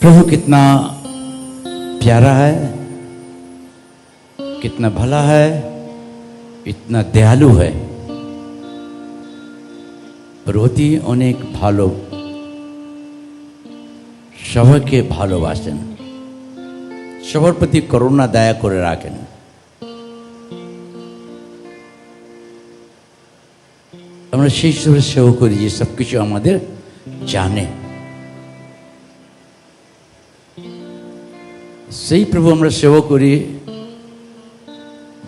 प्रभु कितना प्यारा है, कितना भला है, इतना दयालु है। প্রতি অনেক ভালো, সবাইকে ভালোবাসেন, সবার প্রতি করুণা দয়া করে রাখেন। আমরা সেই হিসেবে সেবা করি যে সব কিছু আমাদের জানে। সেই প্রভু আমরা সেবা করি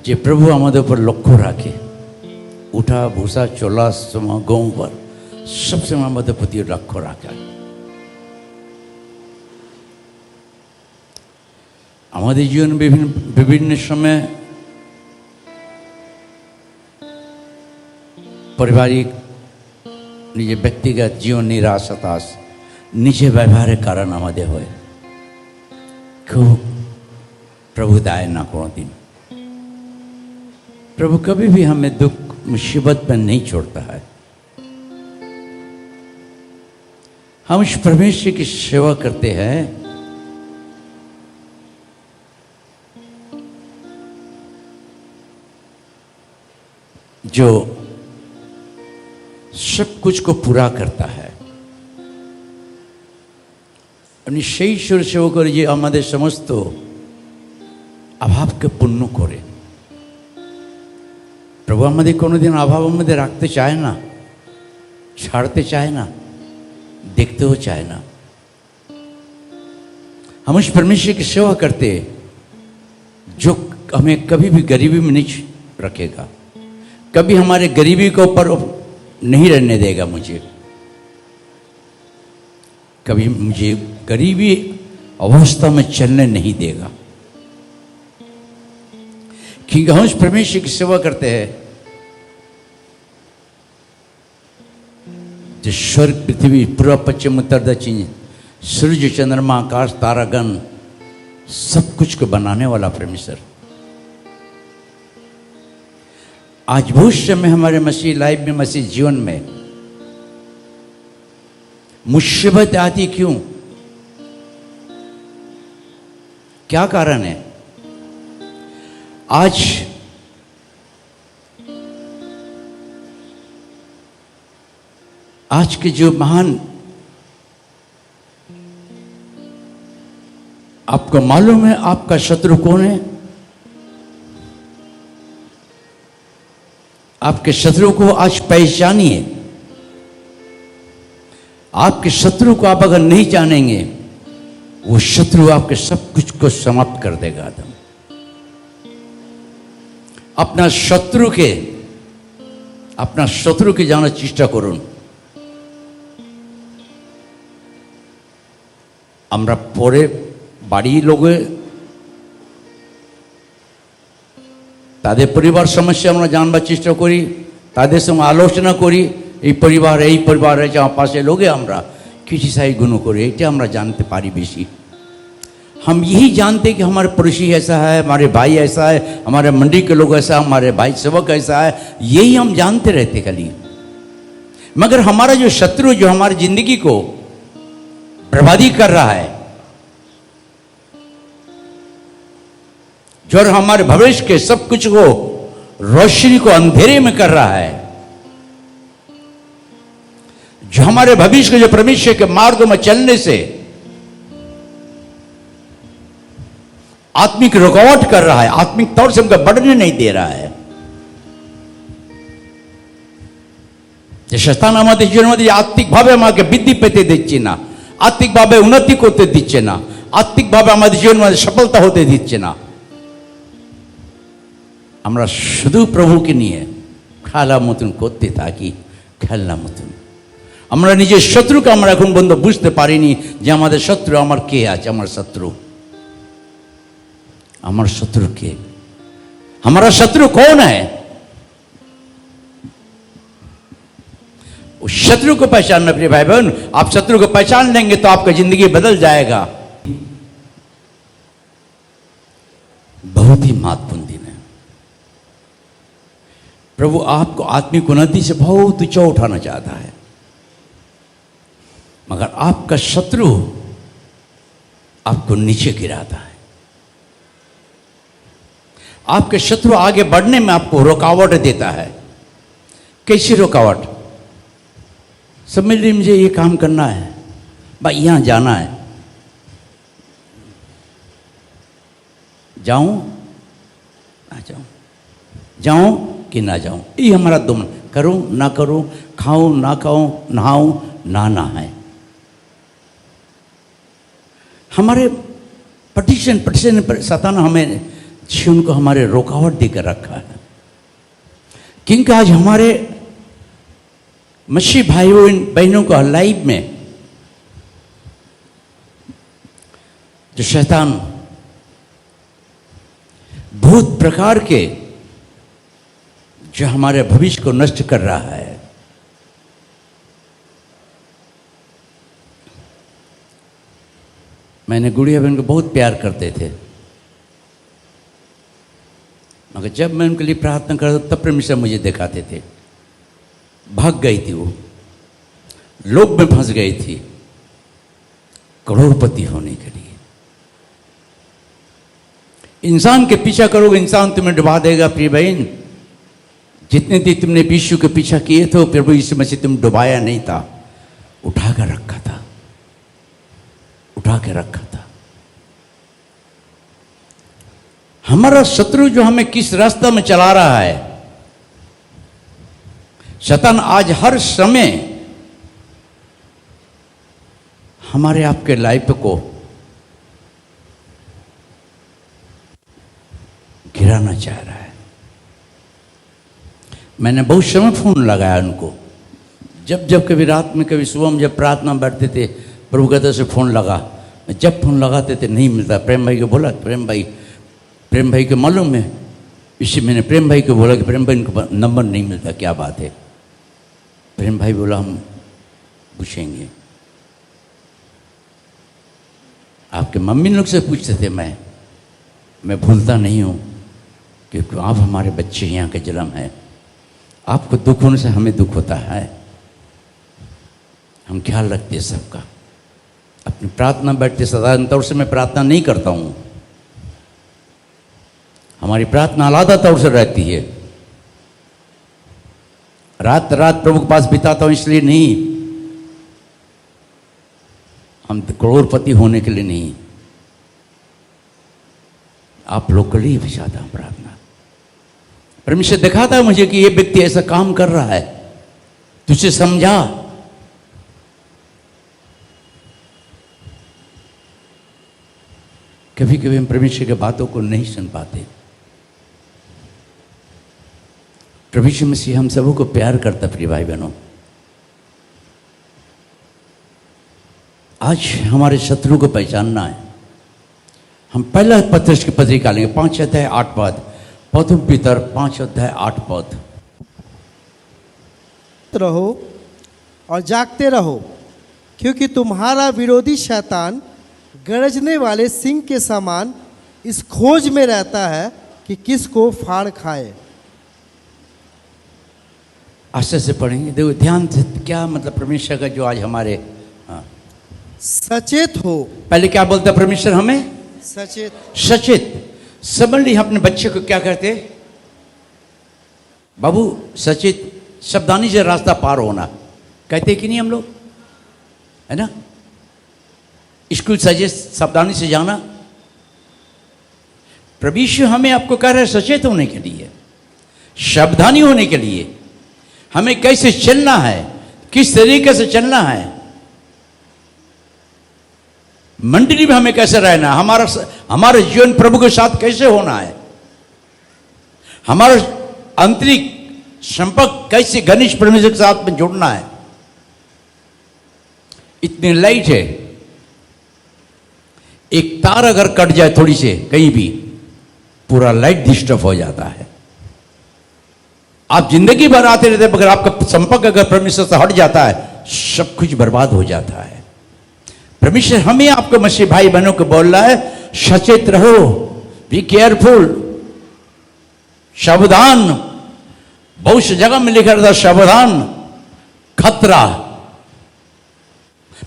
যে প্রভু আমাদের উপর লক্ষ্য রাখে। उठा भूसा चोला समय गाँव पर सब समय हमारे प्रति लक्ष्य रखा। हमारे जीवन विभिन्न समय पारिवारिक निजे व्यक्तिगत जीवन निराश हताश निजे व्यवहार कारण हमारे हो खूब प्रभु दाय ना कोनो दिन। प्रभु कभी भी हमें दुख मुसीबत में नहीं छोड़ता है। हम इस परमेश्वर की सेवा करते हैं जो सब कुछ को पूरा करता है। अपनी সেই ঈশ্বর সেবা করে যে আমাদের সমস্ত অভাবকে পূর্ণ করে। प्रभु हमारे कोनो दिन अभाव हमें रखते चाहे ना, छाड़ते चाहे ना, देखते हो चाहे ना। हम उस परमेश्वर की सेवा करते जो हमें कभी भी गरीबी में नहीं रखेगा, कभी हमारे गरीबी के ऊपर नहीं रहने देगा मुझे, कभी मुझे गरीबी अवस्था में चलने नहीं देगा। क्योंकि हम उस परमेश्वर की सेवा करते हैं जो स्वर्ग पृथ्वी पूर्व पश्चिम उत्तर दक्षिण सूर्य चंद्रमा आकाश तारागण सब कुछ को बनाने वाला परमेश्वर। आज भविष्य में हमारे मसीह लाइफ में, मसीह जीवन में मुसीबत आती क्यों, क्या कारण है? आज के जो महान, आपको मालूम है आपका शत्रु कौन है? आपके शत्रु को आज पहचानिए। आपके शत्रु को आप अगर नहीं जानेंगे, वो शत्रु आपके सब कुछ को समाप्त कर देगा। आदम अपना शत्रु के जाना चेष्टा करुन। আমরা পরে বাড়ির লোকে তাদের পরিবার সমস্যা আমরা জানবার চেষ্টা করি, তাদের সঙ্গে আলোচনা করি। এই পরিবারে যে আমার পাশে লোকে আমরা क्रिटिसाइज गुणों करें, ये हम जानते पारी बेसी। हम यही जानते कि हमारे पड़ोसी ऐसा है, हमारे भाई ऐसा है, हमारे मंडी के लोग ऐसा, हमारे भाई सेवक ऐसा है, यही हम जानते रहते खाली। मगर हमारा जो शत्रु जो हमारी जिंदगी को बर्बादी कर रहा है, जो हमारे भविष्य के सब कुछ को रोशनी को अंधेरे में कर रहा है, जो हमारे भविष्य के जो परमेश्वर के मार्ग में चलने से आत्मिक रुकावट कर रहा है, आत्मिक तौर से हमको बढ़ने नहीं दे रहा है। शैतान हमारे जीवन में आत्मिक भावे हमारे बृद्धि पेते दिच्छे ना, आत्मिक भावे उन्नति करते दिच्छे ना, आत्मिक भावे हमारे जीवन में सफलता होते दिच्छे ना। আমরা শুধু প্রভুকে নিয়ে খেলা মতন করতে থাকি, খেলনা মতন। আমরা নিজের শত্রুকে আমরা এখন পর্যন্ত বুঝতে পারিনি যে আমাদের শত্রু আমার কে আছে। আমার শত্রু কে? हमारा शत्रु कौन है? उस शत्रु को पहचानना प्रिय भाई बहन, आप शत्रु को पहचान लेंगे तो आपका जिंदगी बदल जाएगा। बहुत ही महत्वपूर्ण दिन है। प्रभु आपको आत्मिक उन्नति से बहुत ऊंचा उठाना चाहता है, मगर आपका शत्रु आपको नीचे गिराता है। आपके शत्रु आगे बढ़ने में आपको रुकावट देता है। कैसी रुकावट? समझ लीजिए मुझे ये काम करना है, भाई यहां जाना है, जाऊं ना जाऊं, जाऊं कि ना जाऊं, ये हमारा दुम, करूं ना करूं, खाऊं ना खाऊं, नहाऊं ना नहाएं। हमारे पटिशन पर सतान हमें जीवन को हमारे रुकावट देकर रखा है। क्योंकि आज हमारे मसीह भाइयों बहनों को लाइफ में जो शैतान बहुत प्रकार के जो हमारे भविष्य को नष्ट कर रहा है, मैंने गुड़िया बहन को बहुत प्यार करते थे, मगर जब मैं उनके लिए प्रार्थना करता तब परमेश्वर मुझे दिखाते थे। भाग गई थी, वो लोभ में फंस गई थी करोड़पति होने के लिए। इंसान के पीछा करोगे, इंसान तुम्हें डुबा देगा। प्रिय बहन, जितने दिन तुमने यीशु के पीछा किए थे, प्रभु यीशु मसीह तुम डुबाया नहीं था, उठा कर रखा था, उठा के रखा था। हमारा शत्रु जो हमें किस रास्ते में चला रहा है, शैतान आज हर समय हमारे आपके लाइफ को गिराना चाह रहा है। मैंने बहुत समय फोन लगाया उनको, जब कभी रात में कभी सुबह में जब प्रार्थना बैठते थे, प्रभु कहते से फोन लगा, जब फोन लगाते थे नहीं मिलता। प्रेम भाई को बोला, प्रेम भाई को मालूम है, इसी मैंने प्रेम भाई को बोला कि प्रेम भाई को नंबर नहीं मिलता, क्या बात है? प्रेम भाई बोला हम पूछेंगे। आपके मम्मी लोग से पूछते थे, मैं भूलता नहीं हूँ, क्योंकि आप हमारे बच्चे यहाँ के जन्म है। आपको दुख होने से हमें दुख होता है, हम ख्याल रखते हैं सबका। अपनी प्रार्थना बैठते साधारण तौर से मैं प्रार्थना नहीं करता हूँ, हमारी प्रार्थना आलादा तौर से रहती है। रात प्रभु के पास बिताता हूँ इसलिए नहीं, हम करोड़पति होने के लिए नहीं, आप लोग के लिए भी चाहता हूं प्रार्थना। परमेश्वर दिखाता है मुझे कि ये व्यक्ति ऐसा काम कर रहा है, तुझे समझा। कभी कभी हम परमेश्वर की बातों को नहीं सुन पाते। प्रभु यीशु मसीह हम सबों को प्यार करता। प्रिय भाई बहनों, आज हमारे शत्रु को पहचानना है। हम पहला पत्रस की पत्रिका लेंगे, 5 अध्याय 8 पद, प्रथम पीतर 5 अध्याय 8 पद। रहो और जागते रहो, क्योंकि तुम्हारा विरोधी शैतान गरजने वाले सिंह के समान इस खोज में रहता है कि किसको फाड़ खाए। आशा से पढ़ेंगे, देखो ध्यान से, क्या मतलब परमेश्वर का जो आज हमारे सचेत हो। पहले क्या बोलता परमेश्वर हमें? सचेत। समझ ली अपने बच्चे को क्या कहते? बाबू सचेत, सावधानी से रास्ता पार होना, कहते कि नहीं हम लोग, है ना? स्कूल सचेत, सावधानी से जाना। प्रभु यीशु हमें आपको कह रहे हैं सचेत होने के लिए, सावधानी होने के लिए, हमें कैसे चलना है, किस तरीके से चलना है, मंडली में हमें कैसे रहना है, हमारा जीवन प्रभु के साथ कैसे होना है, हमारा आंतरिक संपर्क कैसे घनिष्ठ परमेश्वर के साथ में जुड़ना है। इतनी लाइट है, एक तार अगर कट जाए थोड़ी से कहीं भी, पूरा लाइट डिस्टर्ब हो जाता है। आप जिंदगी भर आते रहते, मगर आपका संपर्क अगर परमेश्वर से हट जाता है, सब कुछ बर्बाद हो जाता है। परमेश्वर हमें आपको मसीह भाई बहनों को बोल रहा है, सचेत रहो, बी केयरफुल, सावधान। बहुत सी जगह में लिखा रहता सावधान, खतरा।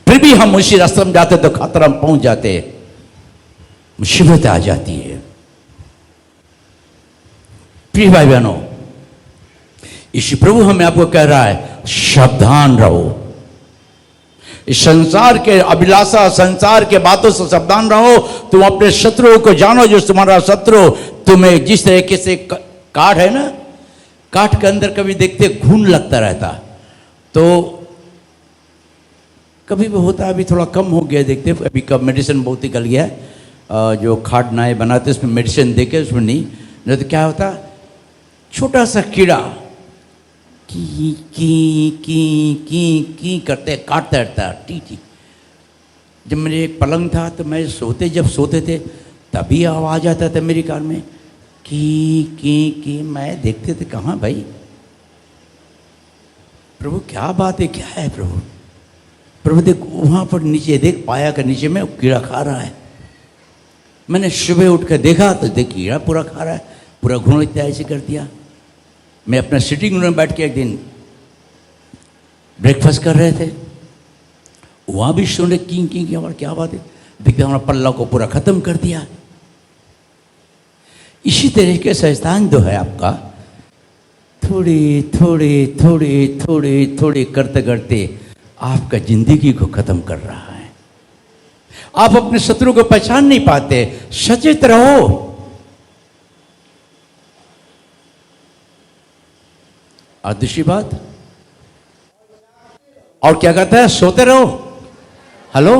फिर भी हम उसी रास्ते में जाते तो खतरा में पहुंच जाते। मुसीबत आ जाती है। प्रिय भाई बहनों, यीशु प्रभु हमें आपको कह रहा है सावधान रहो। इस संसार के अभिलाषा, संसार के बातों से सावधान रहो। तुम अपने शत्रुओं को जानो, जो तुम्हारा शत्रु तुम्हें जिस तरीके से काट है ना, काट के अंदर कभी देखते घून लगता रहता, तो कभी भी होता है, अभी थोड़ा कम हो गया देखते, अभी कब मेडिसिन बहुत निकल गया है, जो खाट नाए बनाते उसमें मेडिसिन देके उसमें नहीं तो क्या होता, छोटा सा कीड़ा की करते काटता रहता टी टी। जब मेरे एक पलंग था तो मैं जब सोते थे तभी आवाज़ आता था मेरे कान में की। मैं देखते थे कहाँ भाई, प्रभु क्या बात है, क्या है प्रभु देख वहाँ पर नीचे देख, पाया का नीचे में कीड़ा खा रहा है। मैंने सुबह उठ कर देखा तो देख कीड़ा पूरा खा रहा है, पूरा घून इतना ऐसे कर दिया। मैं अपना सिटिंग रूम में बैठ के एक दिन ब्रेकफास्ट कर रहे थे, वहाँ भी सुने की और क्या बात है, देखते हमारा पल्ला को पूरा खत्म कर दिया। इसी तरीके से शैतान जो है आपका थोड़ी करते करते आपका जिंदगी को खत्म कर रहा है। आप अपने शत्रु को पहचान नहीं पाते। सचेत रहो। और दूसरी बात, और क्या कहता है, सोते रहो। हेलो,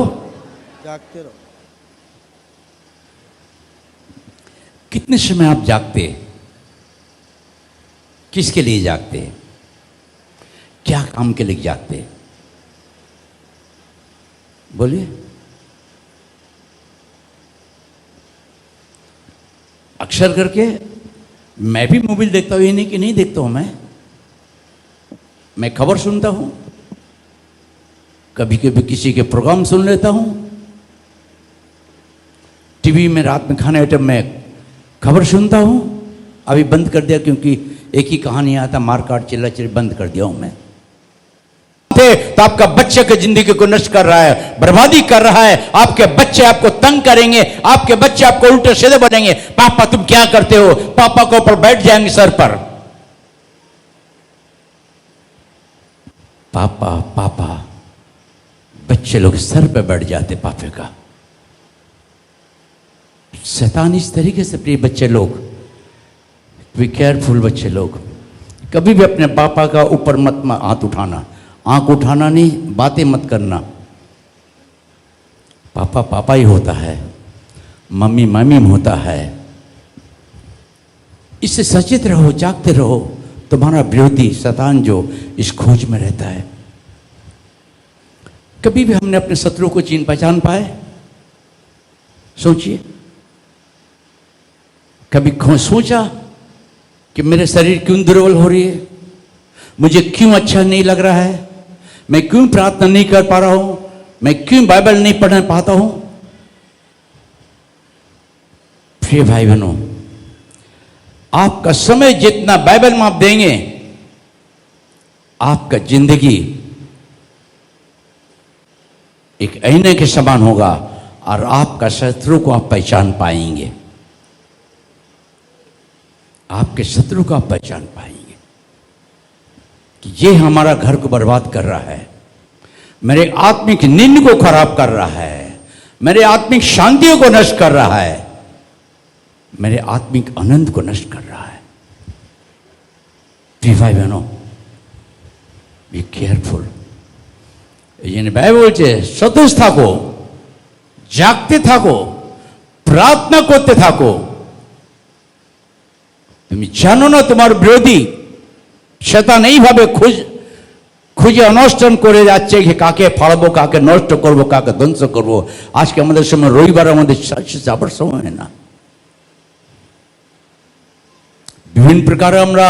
जागते रहो। कितने समय आप जागते, किसके लिए जागते, क्या काम के लिए जागते, बोलिए। अक्सर करके मैं भी मोबाइल देखता हूं, ये नहीं कि नहीं देखता हूं, मैं खबर सुनता हूं, कभी कभी किसी के प्रोग्राम सुन लेता हूं, टीवी में रात में खाने टाइम में खबर सुनता हूं। अभी बंद कर दिया क्योंकि एक ही कहानी आता, मारकाट चिल्ला बंद कर दिया हूं मैं। तो आपका बच्चे की जिंदगी को नष्ट कर रहा है, बर्बादी कर रहा है। आपके बच्चे आपको तंग करेंगे, आपके बच्चे आपको उल्टे सीधे बोलेंगे, पापा तुम क्या करते हो, पापा के ऊपर बैठ जाएंगे सर पर। पापा बच्चे लोग सर पे बैठ जाते पापे का। शैतान इस तरीके से, प्रिय बच्चे लोग, बी केयरफुल बच्चे लोग, कभी भी अपने पापा का ऊपर मत हाथ उठाना, आंख उठाना नहीं, बातें मत करना। पापा ही होता है, मम्मी होता है। इससे सचेत रहो, जागते रहो। तुम्हारा विरोधी शैतान जो इस खोज में रहता है। कभी भी हमने अपने शत्रु को चिन्ह पहचान पाए? सोचिए, कभी सोचा कि मेरे शरीर क्यों दुर्बल हो रही है, मुझे क्यों अच्छा नहीं लग रहा है, मैं क्यों प्रार्थना नहीं कर पा रहा हूं, मैं क्यों बाइबल नहीं पढ़ पाता हूं? प्रिय भाई बहनों, आपका समय जितना बाइबल में आप देंगे, आपका जिंदगी एक आईने के समान होगा और आपका शत्रु को आप पहचान पाएंगे। आपके शत्रु को आप पहचान पाएंगे कि ये हमारा घर को बर्बाद कर रहा है, मेरे आत्मिक नींद को खराब कर रहा है, मेरे आत्मिक शांतियों को नष्ट कर रहा है, मेरे आत्मिक आनंद को नष्ट कर रहा है। प्रिय भाई बहनों, बी केयरफुल। यानी बाइबल বলছে সতেজ থাকো, জাগতে থাকো, প্রার্থনা করতে থাকো। তুমি জানো না তোমার বিরোধী শয়তান এইভাবে খুঁজে অনষ্টন করে যাচ্ছে যে কাকে ফাড়বো, কাকে নষ্ট করব, কাকে ধ্বংস করব। আজকে আমাদের সময় রবিবার, আমাদের যাবার সময় না। বিভিন্ন প্রকারে আমরা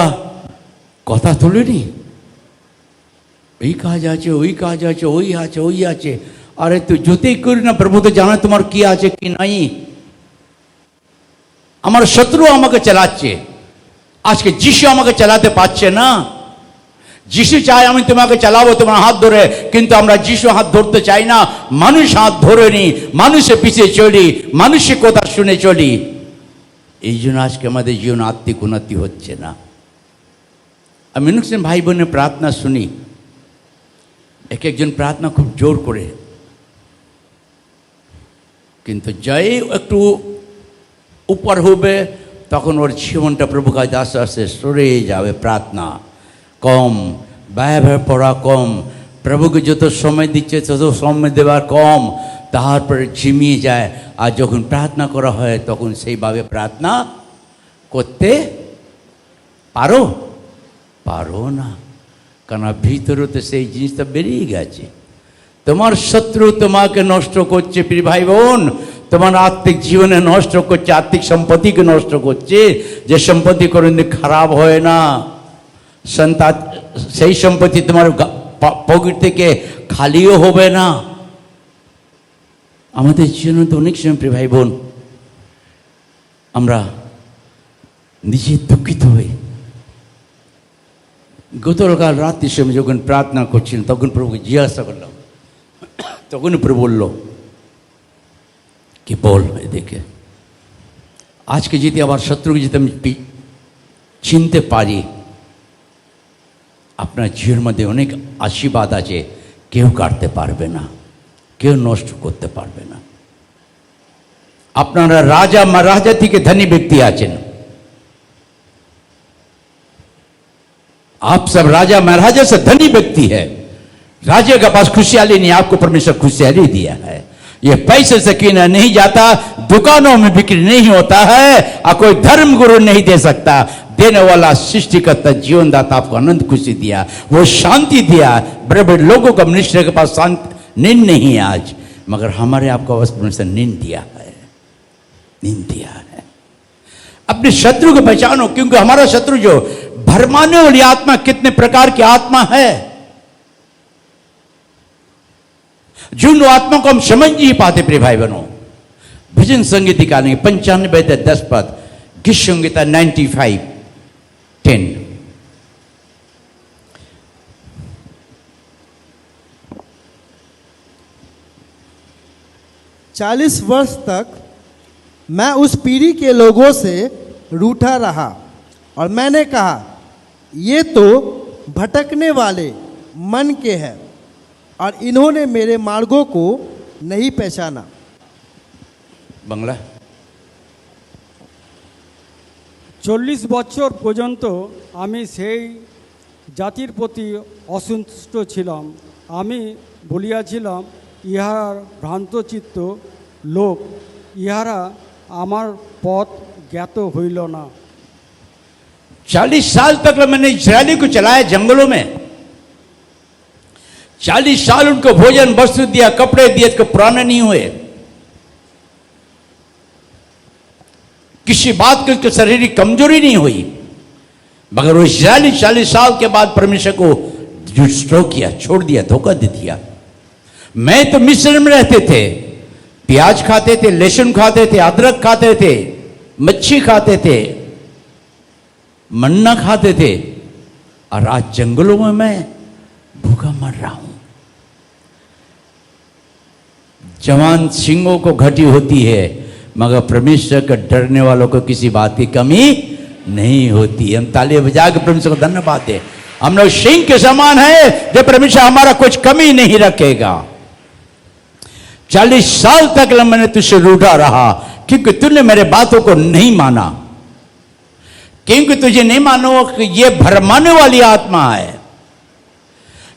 কথা তুলিনি, এই কাজ আছে, ওই কাজ আছে, ওই আছে, ওই আছে। আরে তুই যতই করি না, প্রভু তো জানে তোমার কি আছে কি নাই। আমার শত্রু আমাকে চালাচ্ছে, আজকে যিশু আমাকে চালাতে পারছে না। যিশু চায় আমি তোমাকে চালাবো, তোমার হাত ধরে, কিন্তু আমরা যিশু হাত ধরতে চাই না, মানুষ হাত ধরে নি, মানুষের পিছিয়ে চলি, মানুষের কথা শুনে চলি। এই জন্য আজকে আমাদের জীবন আত্মিক উন্নতি হচ্ছে না। আমি অনেক সময় ভাই বোনের প্রার্থনা শুনি, এক একজন প্রার্থনা খুব জোর করে, কিন্তু যাই একটু উপর হবে তখন ওর জীবনটা প্রভু কাছে আস্তে আস্তে সরে যাবে। প্রার্থনা কম, ব্যয় পড়া কম, প্রভুকে যত সময় দিচ্ছে তত সময় দেওয়ার কম, তারপরে ঝিমিয়ে যায়। আর যখন প্রার্থনা করা হয় তখন সেইভাবে প্রার্থনা করতে পারো না, কারণ ভিতরে তো সেই জিনিসটা বেরিয়ে গেছে। তোমার শত্রু তোমাকে নষ্ট করছে প্রিয় ভাই বোন, তোমার আত্মিক জীবনে নষ্ট করছে, আত্মিক সম্পত্তিকে নষ্ট করছে। যে সম্পত্তি কোনোদিন খারাপ হয় না, সেই সম্পত্তি তোমার পকেট থেকে খালিও হবে না। আমাদের জীবনে তো অনেক সময় প্রিয় ভাই বোন আমরা নিজে দুঃখিত হই। গতকাল রাত্রির সময় যখন প্রার্থনা করছিলাম তখন প্রভুকে জিজ্ঞাসা করলাম, তখন প্রভু বলল কি বল এদিকে, আজকে যদি আমার শত্রুকে যদি আমি চিনতে পারি, আপনার জীবনের মধ্যে অনেক আশীর্বাদ আছে, কেউ কাটতে পারবে না, কেউ নষ্ট করতে পারবে না। আপনারা রাজা মহারাজা থেকে ধনী ব্যক্তি আছেন, आप सब राजा महाराजा से धनी व्यक्ति है। राजा के पास खुशहाली नहीं, आपको परमेश्वर खुशहाली दिया है। ये पैसे से कीना नहीं जाता, दुकानों में बिक्री नहीं होता है, और कोई धर्म गुरु नहीं दे सकता। देने वाला सृष्टिकर्ता जीवनदाता आपको आनंद खुशी दिया, वो शांति दिया। बड़े बड़े लोगों का मिनिस्टर के पास शांति नींद नहीं है आज, मगर हमारे आपको परमेश्वर नींद दिया है, नींद दिया है। अपने शत्रु को पहचानो, क्योंकि हमारा शत्रु जो भरमाने वाली आत्मा कितने प्रकार की आत्मा है, जिन आत्मा को हम समझ नहीं पाते प्रिय भाई बहनों। भजन संगीत का नहीं 95:10 पद, गीत संगीता 95:10। 40 वर्ष तक मैं उस पीढ़ी के लोगों से रूठा रहा और मैंने कहा, ये तो भटकने वाले मन के हैं और इन्होंने मेरे मार्गों को नहीं पहचाना। বাংলা। 40 বছর পর্যন্ত আমি সেই জাতির প্রতি অসন্তুষ্ট ছিলাম। আমি বলিয়াছিলাম, ইহারা ভ্রান্তচিত্ত লোক, ইহারা আমার পথ জ্ঞাত হইল না। 40 साल तक मैंने इस्राएली को चलाया जंगलों में, 40 साल उनको भोजन वस्त्र दिया, कपड़े दिए, तो पुराने नहीं हुए। किसी बात की उसकी शारीरिक कमजोरी नहीं हुई, मगर वो इस्राएली 40 साल के बाद परमेश्वर को डिस्ट्रॉय किया, छोड़ दिया, धोखा दे दिया। मैं तो मिस्र में रहते थे, प्याज खाते थे, लहसुन खाते थे, अदरक खाते थे, मच्छी खाते थे, मन्ना खाते थे, और आज जंगलों में मैं भूखा मर रहा हूं। जवान सिंहों को घटी होती है, मगर परमेश्वर के डरने वालों को किसी बात की कमी नहीं होती। हम ताली बजा के परमेश्वर को धन्यवाद दें। हम लोग सिंह के समान है, जो परमेश्वर हमारा कुछ कमी नहीं रखेगा। 40 साल तक मैंने तुझसे रूठा रहा, क्योंकि तूने मेरे बातों को नहीं माना, क्योंकि तुझे नहीं मानो कि ये भरमाने वाली आत्मा है।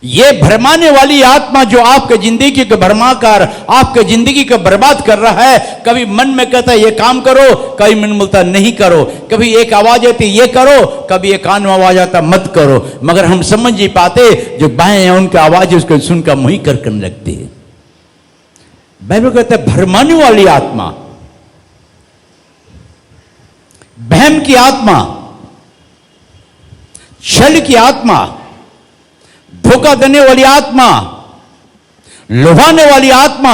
ये भरमाने वाली आत्मा जो आपके जिंदगी को भरमाकर आपके जिंदगी को बर्बाद कर रहा है। कभी मन में कहता है ये काम करो, कभी मन बोलता नहीं करो, कभी एक आवाज आती ये करो, कभी एक कान में आवाज आता मत करो, मगर हम समझ नहीं पाते। जो बाएं हैं उनकी आवाज उसको सुनकर मुही करने लगती है। बाइबल कहता है भरमाने वाली आत्मा, बहम की आत्मा, छल की आत्मा, धोखा देने वाली आत्मा, लुभाने वाली आत्मा,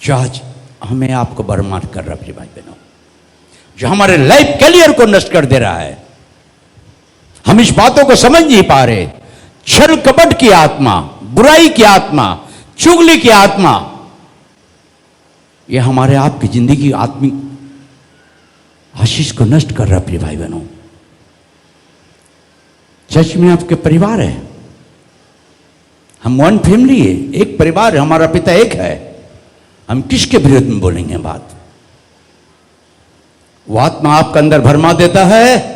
जो आज हमें आपको बर्बाद कर रहा है भाई बहनों, जो हमारे लाइफ कैरियर को नष्ट कर दे रहा है, हम इस बातों को समझ नहीं पा रहे। छल कपट की आत्मा, बुराई की आत्मा, चुगली की आत्मा, यह हमारे आपकी जिंदगी आत्मिक आशीष को नष्ट कर रहा है। प्रिय भाई बहनों, चर्च में आपके परिवार है, हम वन फैमिली है, एक परिवार है, हमारा पिता एक है। हम किसके विरोध में बोलेंगे बात? वो आत्मा आपका अंदर भरमा देता है।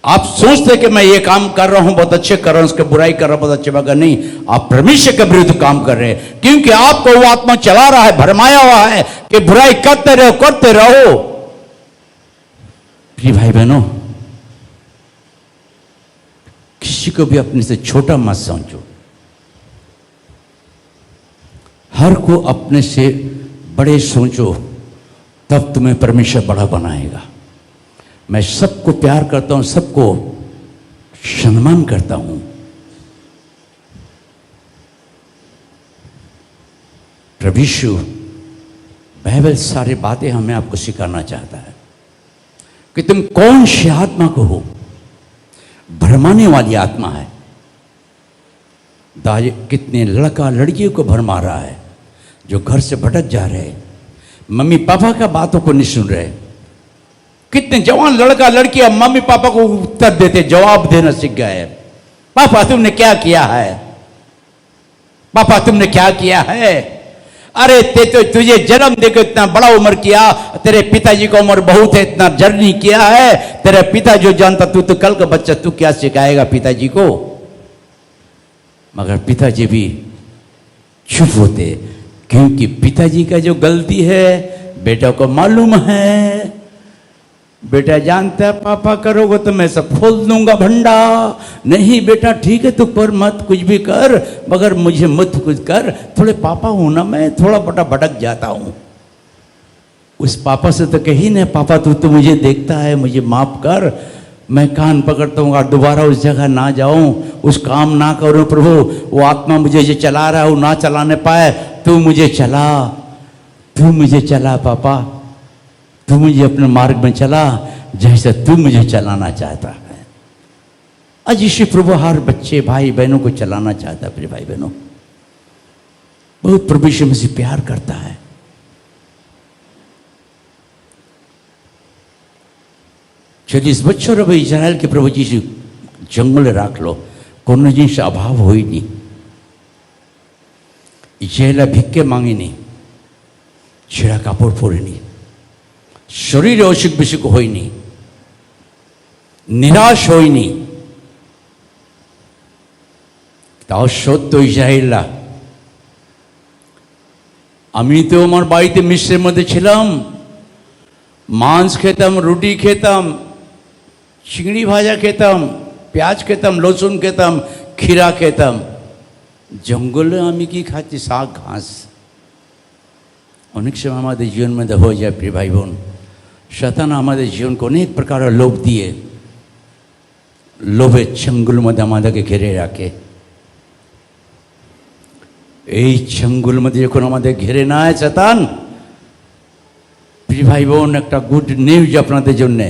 आप सोचते कि मैं ये काम कर रहा हूं, बहुत अच्छे कर रहा हूं, उसके बुराई कर रहा हूं, बहुत अच्छे, मगर नहीं, आप परमेश्वर के विरुद्ध काम कर रहे हैं, क्योंकि आपको वो आत्मा चला रहा है, भरमाया हुआ है कि बुराई करते रहो, करते रहो। प्रिय भाई बहनों, किसी को भी अपने से छोटा मत समझो, हर को अपने से बड़े सोचो, तब तुम्हें परमेश्वर बड़ा बनाएगा। मैं सबको प्यार करता हूं, सबको सम्मान करता हूं। प्रभु यीशु बाइबल सारी बातें हमें आपको सिखाना चाहता है कि तुम कौन सी आत्मा को हो। भरमाने वाली आत्मा है। दाज कितने लड़का लड़कियों को भरमा रहा है, जो घर से भटक जा रहे हैं, मम्मी पापा का बातों को नहीं सुन रहे। कितने जवान लड़का लड़कियां मम्मी पापा को उत्तर देते, जवाब देना सीख गए। पापा तुमने क्या किया है, पापा तुमने क्या किया है? अरे तुझे जन्म देकर इतना बड़ा उम्र किया, तेरे पिताजी को उम्र बहुत है, इतना जर्नी किया है, तेरा पिता जो जानता, तू तो कल का बच्चा, तू क्या सिखाएगा पिताजी को? मगर पिताजी भी चुप होते, क्योंकि पिताजी का जो गलती है बेटा को मालूम है। बेटा जानता है पापा करोगे तो मैं सब खोल दूंगा भंडा। नहीं बेटा ठीक है, तू पर मत कुछ भी कर, मगर मुझे मत कुछ कर। थोड़े पापा हूं ना, मैं थोड़ा बड़ा भटक जाता हूं। उस पापा से तो कही ना, पापा तू तो मुझे देखता है, मुझे माफ कर, मैं कान पकड़ता हूँ और दोबारा उस जगह ना जाऊं, उस काम ना करूं। प्रभु वो आत्मा मुझे जो चला रहा है वो ना चलाने पाए, तू मुझे चला, तू मुझे चला पापा, तू मुझे अपने मार्ग में चला जैसे तू मुझे चलाना चाहता है। आज यीशु प्रभु हर बच्चे भाई बहनों को चलाना चाहता है। प्रिय भाई बहनों, बहुत प्रभु यीशु मसीह प्यार करता है। चलिए इस बच्चों रे इजराइल के प्रभु यीशु जंगल राख लो, कोनो जिनिस अभाव होइनी। इजराइल भिक्षे मांगेनी, ছেঁড়া কাপড় পরেনি, শরীরে অসুখ বিসুখ হয়নি, নিরাশ হয়নি। তাও সত্য ইসরায়েলরা, আমি তো আমার বাড়িতে মিশ্রের মধ্যে ছিলাম, মাংস খেতাম, রুটি খেতাম, চিংড়ি ভাজা খেতাম, পেঁয়াজ খেতাম, লসুন খেতাম, ক্ষীরা খেতাম। জঙ্গলে আমি কি খাচ্ছি? শাক ঘাস। অনেক সময় আমাদের জীবন মধ্যে হয়ে যায় প্রিয় ভাই বোন, শয়তান আমাদের জীবনকে অনেক প্রকারের লোভ দিয়ে, লোভের চঙ্গুল মধ্যে আমাদেরকে ঘিরে রাখে। এই চঙ্গুল মধ্যে যখন আমাদের ঘিরে নেয় শয়তান, প্রিয় ভাই বোন একটা গুড নিউজ আপনাদের জন্যে।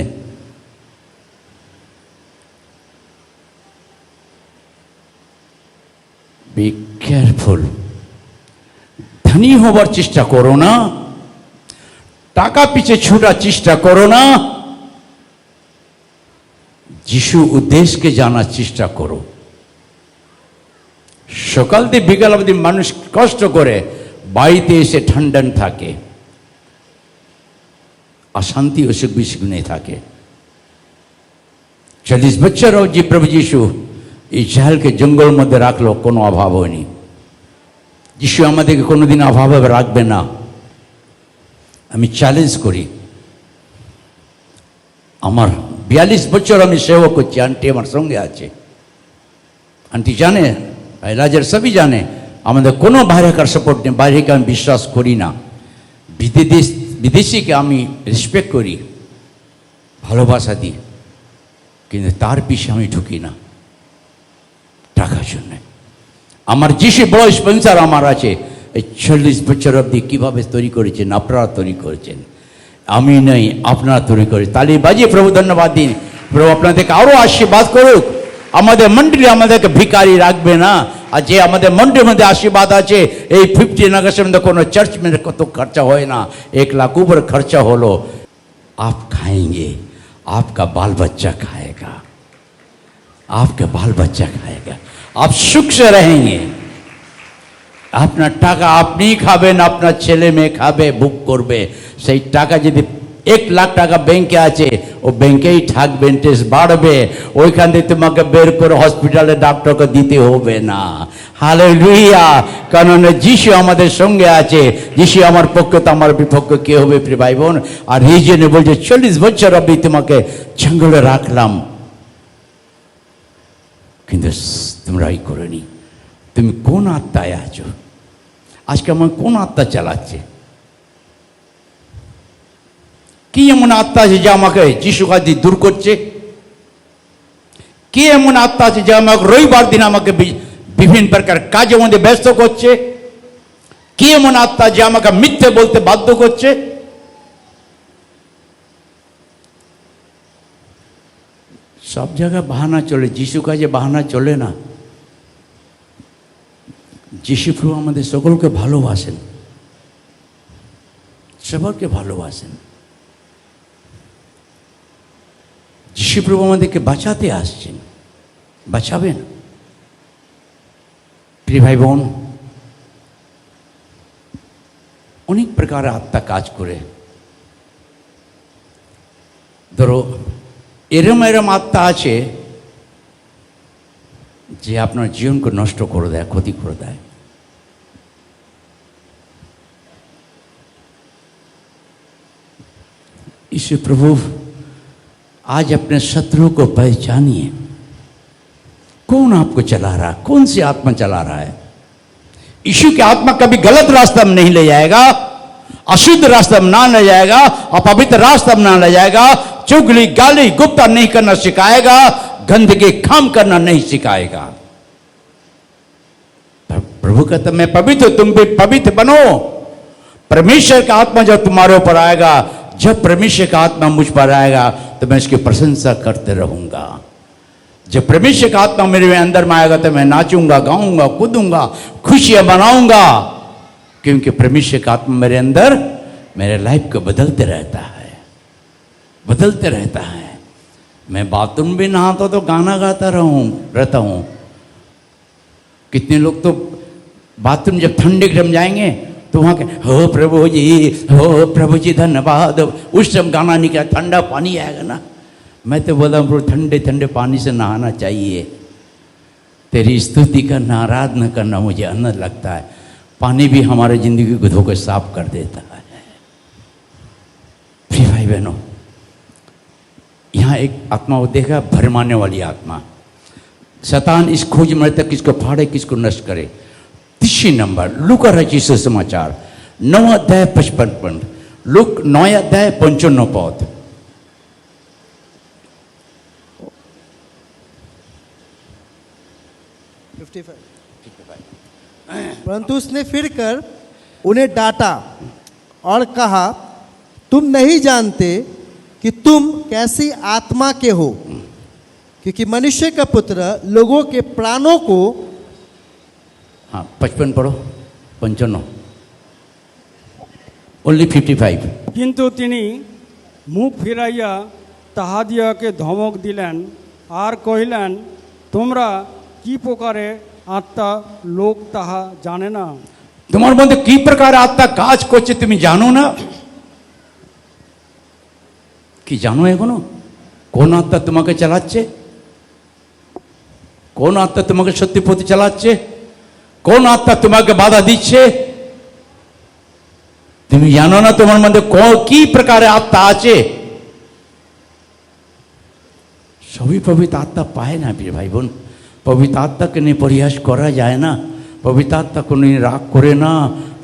Be careful. ধনী হবার চেষ্টা করো না, টাকা পিছে ছোটার চেষ্টা করো না, যিশু উদ্দেশ্যকে জানার চেষ্টা করো। সকাল থেকে বিকাল অবধি মানুষ কষ্ট করে বাড়িতে এসে ঠান্ডান থাকে, अशांति अशुक बिशुक नहीं থাকে। 40 বছরও যে প্রভু যিশু ইসরায়েলকে জঙ্গল মধ্যে রাখলো, কোনো অভাব হয়নি। যিশু আমাদেরকে কোনোদিন অভাবে রাখবে না। আমি চ্যালেঞ্জ করি, আমার 42 বছর আমি সেবা করছি, আন্টি আমার সঙ্গে আছে। আন্টি জানে, রাজার সবই জানে, আমাদের কোনো বাইরেকার সাপোর্ট নেই, বাইরেকে আমি বিশ্বাস করি না। বিদেশিকে আমি রেসপেক্ট করি, ভালোবাসা দিই, কিন্তু তার পিছে আমি ঢুকি না টাকার জন্য। আমার যিশু বড় স্পন্সর আমার আছে। এই 40 বছর অবধি কীভাবে তৈরি করেছেন? আপনারা তৈরি করেছেন, আমি নেই, আপনারা তৈরি করে। তালি বাজিয়ে প্রভু ধন্যবাদ দিন। প্রভু আপনাদেরকে আরো আশীর্বাদ করুক। আমাদের মন্ডলী আমাদেরকে ভিখারি রাখবে না। আর যে আমাদের মন্ডলীর মধ্যে আশীর্বাদ আছে, এই 15 अगस्त में কোনো চার্চ में কত খরচা হয় না, 1 लाख ऊपर खर्चा হলো। आप खाएंगे, आपका बाल बच्चा खाएगा, आपका बाल बच्चा खाएगा, आप सुख से रहेंगे। আপনার টাকা আপনি খাবেন, আপনার ছেলে মেয়ে খাবে, বুক করবে। সেই টাকা যদি 1 লাখ টাকা ব্যাংকে আছে, ও ব্যাংকেই থাকবে, ইন্টারেস্ট বাড়বে। ওইখান থেকে তোমাকে বের করে হসপিটালে ডাক্তারকে দিতে হবে না। হালেলুয়া! কারণ যিশু আমাদের সঙ্গে আছে। যিশু আমার পক্ষে তো আমার বিপক্ষে কে হবে প্রিয় ভাই বোন? আর এই জন্য বলছে 40 বছর আমি তোমাকে জঙ্গলে রাখলাম, কিন্তু তোমরা এই করেনি। তুমি কোন আত্মায় আছো? আজকে আমার কোন আত্মা চালাচ্ছে? কি এমন আত্মা আছে যে আমাকে যিশু কাজ দূর করছে? কি এমন আত্মা আছে যে আমাকে রবিবার দিন আমাকে বিভিন্ন প্রকার কাজের মধ্যে ব্যস্ত করছে? কি এমন আত্মা যে আমাকে মিথ্যে বলতে বাধ্য করছে? সব জায়গায় বাহানা চলে, যিশু কাজে বাহানা চলে না। যিশু প্রভু আমাদের সকলকে ভালোবাসেন, সবাইকে ভালোবাসেন। যিশু প্রভু আমাদেরকে বাঁচাতে আসছেন, বাঁচাবেন। প্রিয় ভাই বোন, অনেক প্রকার আত্মা কাজ করে। ধরো এরম এরম আত্মা আছে যে আপনার জীবনকে নষ্ট করে দেয়, ক্ষতি করে দেয়। ईश्वर प्रभु आज अपने शत्रु को पहचानिए। कौन आपको चला रहा है? कौन सी आत्मा चला रहा है? यीशु की आत्मा कभी गलत रास्ता में नहीं ले जाएगा, अशुद्ध रास्ता में ना ले जाएगा, अपवित्र रास्ता में ना ले जाएगा, चुगली गाली गुप्ता नहीं करना सिखाएगा, गंदगी काम करना नहीं सिखाएगा। प्रभु कहता मैं पवित्र, तुम भी पवित्र बनो। परमेश्वर का आत्मा जब तुम्हारे ऊपर आएगा, जब परमेश्वर का आत्मा मुझ पर आएगा तो मैं इसकी प्रशंसा करते रहूंगा। जब परमेश्वर का आत्मा मेरे अंदर में आएगा तो मैं नाचूंगा, गाऊंगा, कूदूंगा, खुशियां मनाऊंगा, क्योंकि परमेश्वर का आत्मा मेरे अंदर मेरे लाइफ को बदलते रहता है, बदलते रहता है। मैं बाथरूम भी नहाता तो गाना गाता रहता हूँ। कितने लोग तो बाथरूम जब ठंडे के टाइम जाएंगे तो वहाँ के हो प्रभु जी धन्यवाद, उस टाइम गाना निकला, ठंडा पानी आएगा ना। मैं तो बोला प्रभु ठंडे ठंडे पानी से नहाना चाहिए, तेरी स्तुति करना, आराधना करना मुझे आनंद लगता है। पानी भी हमारे जिंदगी को धोकर साफ कर देता है। प्रिय भाई बहनों, यहाँ एक आत्मा को देखा, भरमाने वाली आत्मा। शैतान इस खोज में रहता, किसको फाड़े, किसको नष्ट करे। 3 नंबर लूक रचित सुसमाचार 9 अध्याय 55 पद, लूक 9 अध्याय 55 पद। परंतु उसने फिर कर उन्हें डांटा और कहा, तुम नहीं जानते कि तुम कैसी आत्मा के हो, क्योंकि मनुष्य का पुत्र लोगों के प्राणों को, हाँ 55 पढ़ो, 55 ओनली 55। কিন্তু তিনি মুখ ফিরাইয়া তাহাদিয়াকে ধমক দিলেন আর কহিলেন, তোমরা কি প্রকারে আত্মা লোক তাহা জানে না। তোমার মধ্যে কি প্রকার আত্মা কাজ করছে তুমি জানো না? কি জানো এখনো? কোন আত্মা তোমাকে চালাচ্ছে? কোন আত্মা তোমাকে সত্যি পথে চালাচ্ছে? কোন আত্মা তোমাকে বাধা দিচ্ছে? তুমি জানো না তোমার মধ্যে কি প্রকারের আত্মা আছে? সবই পবিত্র আত্মা পায় না প্রিয় ভাই বোন। পবিত্র আত্মাকে নিয়ে পরিহাস করা যায় না। পবিত্র আত্মা কোনো রাগ করে না,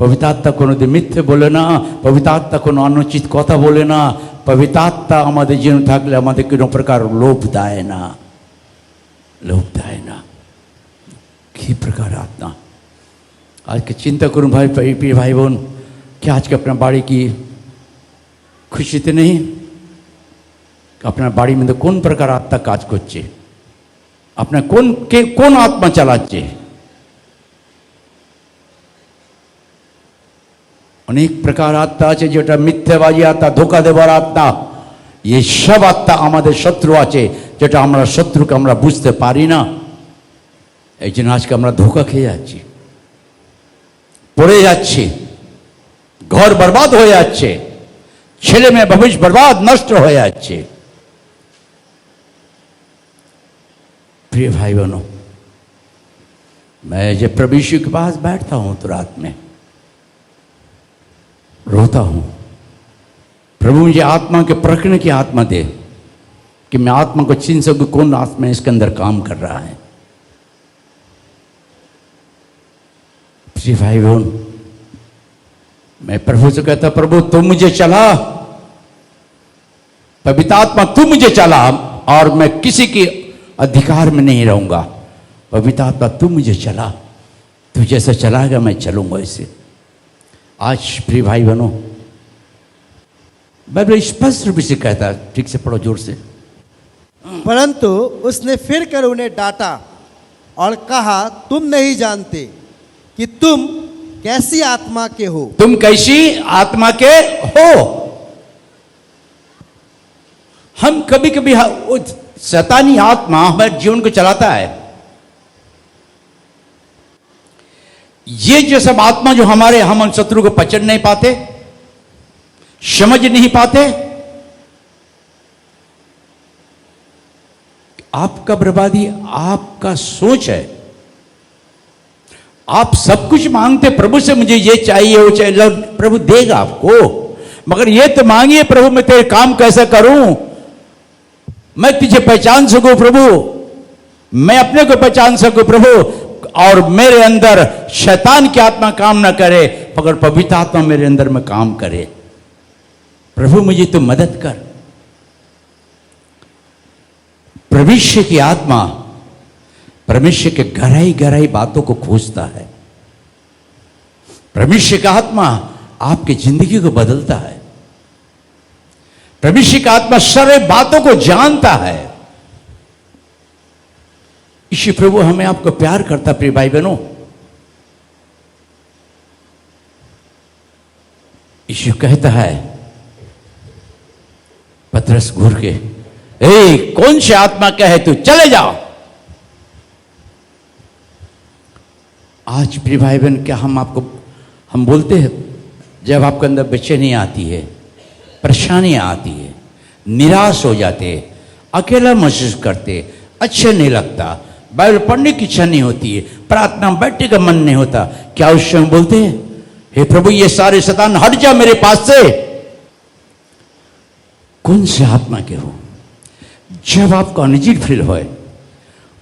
পবিত্র আত্মা কোনোদিন মিথ্যে বলে না, পবিত্র আত্মা কোনো অনুচিত কথা বলে না। পবিত্র আত্মা আমাদের জীবন থাকলে আমাদের কোনো প্রকার লোভ দেয় না, লোভ দেয় না। কি প্রকার আত্মা আজকে চিন্তা করুন ভাই, প্রিয় ভাই বোন, কি আজকে আপনার বাড়ি কি খুশিতে নেই? আপনার বাড়ির মধ্যে কোন প্রকার আত্মা কাজ করছে, আপনার কোন আত্মা চালাচ্ছে। অনেক প্রকার আত্মা আছে, যেটা মিথ্যাবাজি আত্মা, ধোকা দেবার আত্মা। এই সব আত্মা আমাদের শত্রু আছে, যেটা আমরা শত্রুকে আমরা বুঝতে পারি না। এই জন্য আজকে আমরা ধোকা খেয়ে যাচ্ছি, পড়ে যাচ্ছি, ঘর বরবাদ হয়ে যাচ্ছে, ছেলে মেয়ে ভবিষ্য বরবাদ নষ্ট হয়ে যাচ্ছে। प्रिय भाई बहनों, मैं जब प्रभु यीशु के पास बैठता हूं तो रात में रोता हूं, प्रभु मुझे आत्मा के परखने की आत्मा दे कि मैं आत्मा को छीन सकूं, कौन आत्मा इसके अंदर काम कर रहा है। प्रिय भाई बहन, मैं प्रभु से कहता, प्रभु तुम मुझे चला, पवित्र आत्मा तू मुझे चला, और मैं किसी की अधिकार में नहीं रहूंगा। पवित्र आत्मा तू मुझे चला, तू जैसा चलाएगा मैं चलूंगा ऐसे। आज प्रिय भाई बहनों, बाइबल स्पष्ट रूप से कहता है, ठीक से पढ़ो जोर से। परंतु उसने फिर कर उन्हें डांटा और कहा, तुम नहीं जानते कि तुम कैसी आत्मा के हो। तुम कैसी आत्मा के हो। हम कभी कभी शैतानी आत्मा हमारे जीवन को चलाता है। ये जो सब आत्मा जो हमारे, हम उन शत्रु को पहचान नहीं पाते, समझ नहीं पाते। आपका बर्बादी आपका सोच है। आप सब कुछ मांगते प्रभु से, मुझे ये चाहिए वो चाहिए, प्रभु देगा आपको, मगर ये तो मांगिए, प्रभु मैं तेरे काम कैसे करूं, मैं तुझे पहचान सकूं प्रभु, मैं अपने को पहचान सकूं प्रभु, और मेरे अंदर शैतान की आत्मा काम ना करे, मगर पवित्र आत्मा मेरे अंदर में काम करे। प्रभु मुझे तो मदद कर। भविष्य की आत्मा परमेश्वर के गहराई गहराई बातों को खोजता है। परमेश्वर का आत्मा आपकी जिंदगी को बदलता है। परमेश्वर का आत्मा सारे बातों को जानता है। ईश्वर प्रभु हमें आपको प्यार करता। प्रिय भाई बहनों, ईश्वर कहता है पतरस घूर के, ए कौन सी आत्मा का है तू, चले जाओ। आज प्रिय भाई बहन, क्या हम बोलते हैं, जब आपके अंदर बेचैनी आती है, परेशानियां आती है, निराश हो जाते, अकेला महसूस करते, अच्छा नहीं लगता, बाइबल पढ़ने की इच्छा नहीं होती है, प्रार्थना बैठने का मन नहीं होता, क्या उस समय बोलते हैं, हे प्रभु ये सारे शैतान हट जा मेरे पास से। कौन से आत्मा के हो? जब आपको अनजील फील हो,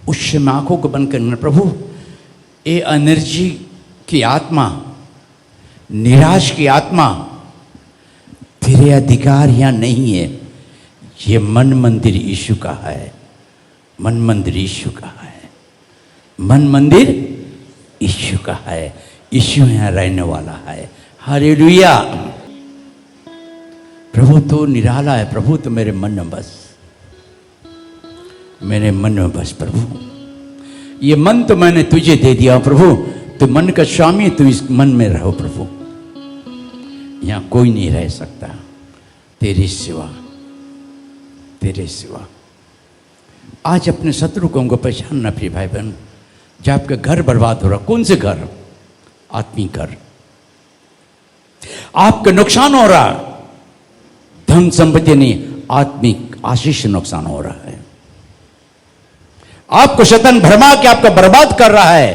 उस समय आंखों को बंद करना, प्रभु ये एनर्जी की आत्मा, निराश की आत्मा तेरे अधिकार यहां नहीं है। ये मन मंदिर यीशु का है, मन मंदिर यीशु का है, मन मंदिर यीशु का है, यीशु यहां रहने वाला है। हालेलुया। प्रभु तो निराला है, प्रभु तो मेरे मन में बस, मेरे मन में बस प्रभु। ये मन तो मैंने तुझे दे दिया प्रभु, तू मन का स्वामी, तू इस मन में रहो प्रभु। यहां कोई नहीं रह सकता तेरे सिवा, तेरे सिवा। आज अपने शत्रु को हमको पहचानना। प्रिय भाई बहन, जब आपका घर बर्बाद हो रहा, कौन से घर? आत्मिक घर। आपका नुकसान हो रहा, धन संपत्ति नहीं, आत्मिक आशीष नुकसान हो रहा है। आपको शैतान भरमा के आपका बर्बाद कर रहा है,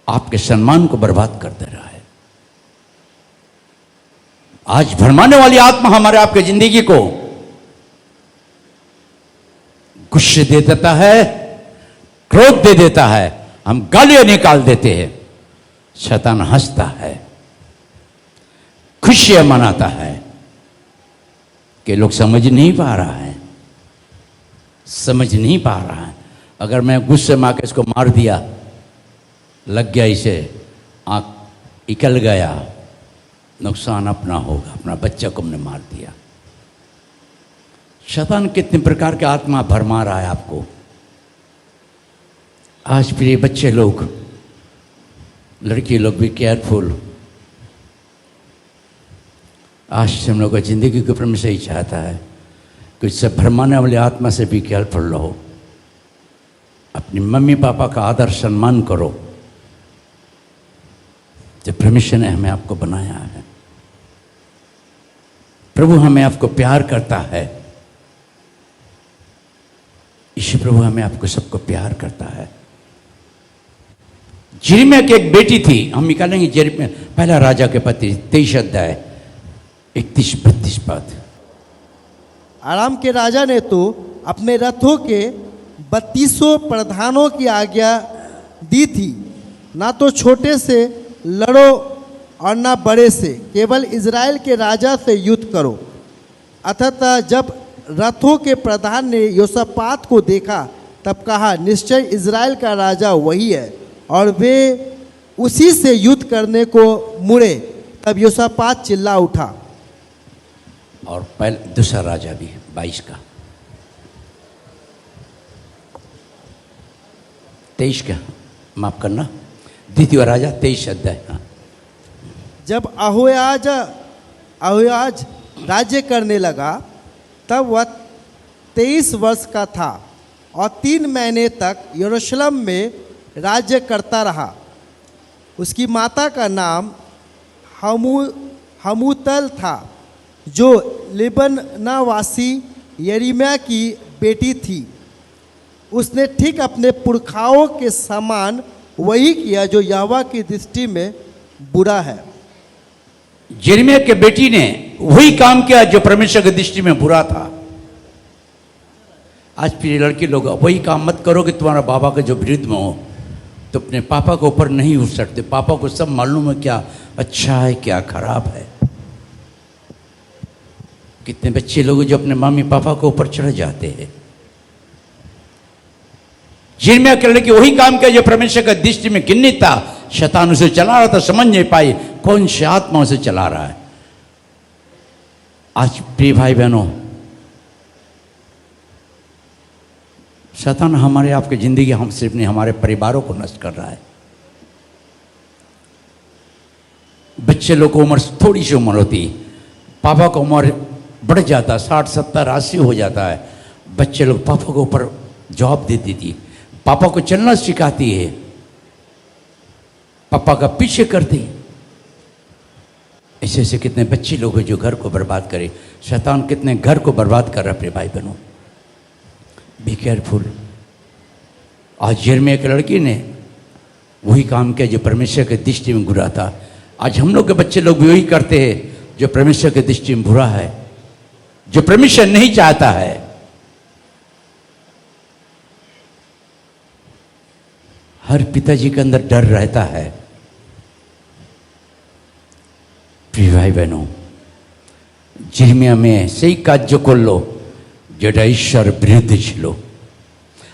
आपके सम्मान को बर्बाद कर दे रहा है। आज भरमाने वाली आत्मा हमारे आपके जिंदगी को गुस्से दे देता है, क्रोध दे देता है, हम गालियां निकाल देते हैं, शैतान हंसता है, खुशियां मनाता है कि लोग समझ नहीं पा रहा है, समझ नहीं पा रहा है। अगर मैं गुस्से में आकर इसको मार दिया, लग गया इसे, आंख निकल गया, नुकसान अपना होगा, अपना बच्चा को हमने मार दिया। शैतान कितने प्रकार के आत्मा भरमा रहा है आपको। आज प्रिय बच्चे लोग, लड़की लोग भी केयरफुल। आज से हम लोग का जिंदगी के ऊपर में से ही चाहता है कि इससे भरमाने वाले आत्मा से भी केयरफुल रहो। अपनी मम्मी पापा का आदर सम्मान करो, जो परमेश्वर ने हमें आपको बनाया है। प्रभु हमें आपको प्यार करता है। ईश्वर प्रभु हमें आपको सबको प्यार करता है। यिर्मयाह की एक बेटी थी, हम निकालेंगे यिर्मयाह पहला राजा के पत्र 23 अध्याय 31-32 पद। आराम के राजा ने तो अपने रथों के 32 प्रधानों की आज्ञा दी थी, ना तो छोटे से लड़ो और ना बड़े से, केवल इज़राइल के राजा से युद्ध करो। अतः जब रथों के प्रधान ने योसापात को देखा तब कहा, निश्चय इज़राइल का राजा वही है, और वे उसी से युद्ध करने को मुड़े। तब योसापात चिल्ला उठा। और पहले दूसरा राजा भी 22 का 23 का, माफ करना, द्वितीय राजा 23 अध्याय। हाँ। जब अहोयाज राज्य करने लगा तब वह 23 वर्ष का था और 3 महीने तक यरूशलेम में राज्य करता रहा। उसकी माता का नाम हमूतल था, जो लिबनावासी यिर्मयाह की बेटी थी। उसने ठीक अपने पुरखाओं के समान वही किया जो यहोवा की दृष्टि में बुरा है। यिर्मयाह के बेटी ने वही काम किया जो परमेश्वर की दृष्टि में बुरा था। आज प्रिय लड़की लोग, वही काम मत करो कि तुम्हारा बाबा के जो विरुद्ध में हो, तो अपने पापा के ऊपर नहीं उठ सकते। पापा को सब मालूम है क्या अच्छा है क्या खराब है। कितने बच्चे लोग जो अपने मम्मी पापा के ऊपर चढ़ जाते हैं। यिर्मयाह के लड़की वही काम किया जो परमेश्वर का दृष्टि में घृणित था। शैतान उसे चला रहा था, समझ नहीं पाई कौन सी आत्मा उसे चला रहा है। आज प्रिय भाई बहनों, शैतान हमारे आपकी जिंदगी, हम सिर्फ नहीं, हमारे परिवारों को नष्ट कर रहा है। बच्चे लोग को उम्र थोड़ी सी उम्र होती, पापा का उम्र बढ़ जाता, 60, 70, 80 हो जाता है। बच्चे लोग पापा के ऊपर जॉब देती थी, पापा को चलना सिखाती है, पापा का पीछे करती। ऐसे ऐसे कितने बच्चे लोग हैं जो घर को बर्बाद करे। शैतान कितने घर को बर्बाद कर रहा है। भाई बहनों, बी केयरफुल। आज यिर्मयाह की लड़की ने वही काम किया जो परमेश्वर के दृष्टि में बुरा था। आज हम लोग के बच्चे लोग भी वही करते हैं जो परमेश्वर के दृष्टि में बुरा है, जो परमेश्वर नहीं चाहता है। हर पिताजी के अंदर डर रहता है। प्रिय भाई बहनों, यिर्मयाह में সেই কার্য করলো যেটা ঈশ্বর বিরুদ্ধে ছিল।